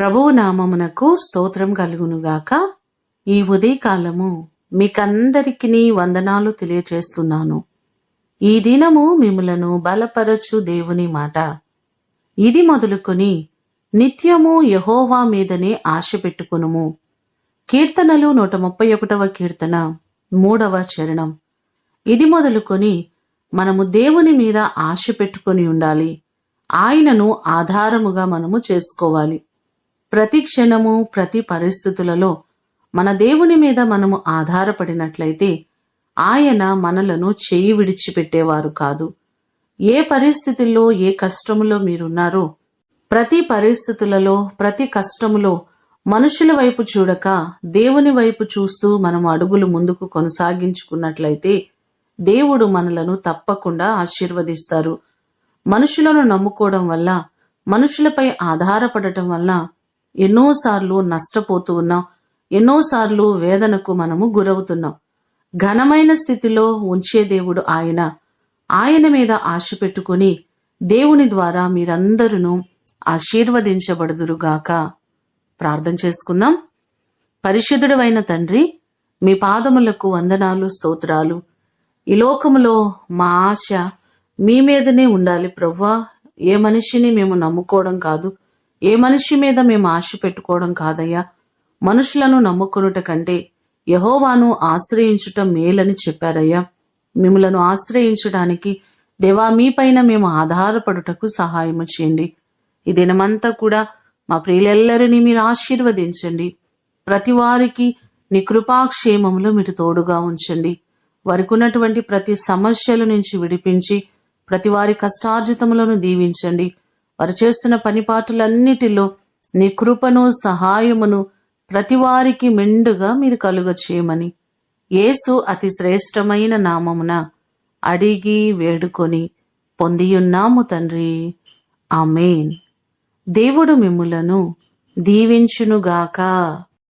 ప్రభువు నామమునకు స్తోత్రం కలుగునుగాక. ఈ ఉదయకాలము మీకందరికీ వందనాలు తెలియచేస్తున్నాను. ఈ దినము మిమ్ములను బలపరచు దేవుని మాట. ఇది మొదలుకొని నిత్యము యెహోవా మీదనే ఆశ పెట్టుకొనుము. కీర్తనలు 131వ కీర్తన 3వ చరణం. ఇది మొదలుకొని మనము దేవుని మీద ఆశ పెట్టుకొని ఉండాలి. ఆయనను ఆధారముగా మనము చేసుకోవాలి. ప్రతి క్షణము ప్రతి పరిస్థితులలో మన దేవుని మీద మనము ఆధారపడినట్లయితే ఆయన మనలను చేయి విడిచిపెట్టేవారు కాదు. ఏ పరిస్థితుల్లో ఏ కష్టములో మీరున్నారో ప్రతి పరిస్థితులలో ప్రతి కష్టములో మనుషుల వైపు చూడక దేవుని వైపు చూస్తూ మనం అడుగులు ముందుకు కొనసాగించుకున్నట్లయితే దేవుడు మనలను తప్పకుండా ఆశీర్వదిస్తారు. మనుషులను నమ్ముకోవడం వల్ల, మనుషులపై ఆధారపడటం వల్ల ఎన్నోసార్లు నష్టపోతూ ఉన్నాం. ఎన్నోసార్లు వేదనకు మనము గురవుతున్నాం. ఘనమైన స్థితిలో ఉంచే దేవుడు ఆయన మీద ఆశ పెట్టుకుని దేవుని ద్వారా మీరందరూ ఆశీర్వదించబడుదురుగాక. ప్రార్థన చేసుకుందాం. పరిశుద్ధుడైన తండ్రి, మీ పాదములకు వందనాలు, స్తోత్రాలు. ఈ లోకములో మా ఆశ మీ మీదనే ఉండాలి ప్రభువా. ఏ మనిషిని మేము నమ్ముకోవడం కాదు, ఏ మనిషి మీద మేము ఆశ పెట్టుకోవడం కాదయ్యా. మనుషులను నమ్ముకొనుట కంటే యెహోవాను ఆశ్రయించుట మేలని చెప్పారయ్యా. మిమ్మలను ఆశ్రయించడానికి దేవా మీపైన మేము ఆధారపడుటకు సహాయము చేయండి. ఈ దినమంతా కూడా మా ప్రియులెల్లరినీ మీరు ఆశీర్వదించండి. ప్రతి వారికి నీ కృపాక్షేమములో మీరు తోడుగా ఉంచండి. వారికి ఉన్నటువంటి ప్రతి సమస్యల నుంచి విడిపించి ప్రతి వారి కష్టార్జితములను దీవించండి. వారు చేస్తున్న పనిపాటులన్నిటిలో నీ కృపను సహాయమును ప్రతి వారికి మెండుగా మీరు కలుగ చేయమని యేసు అతి శ్రేష్టమైన నామమున అడిగి వేడుకొని పొందియున్నాము తండ్రి. ఆమేన్. దేవుడు మిమ్ములను దీవించునుగాక.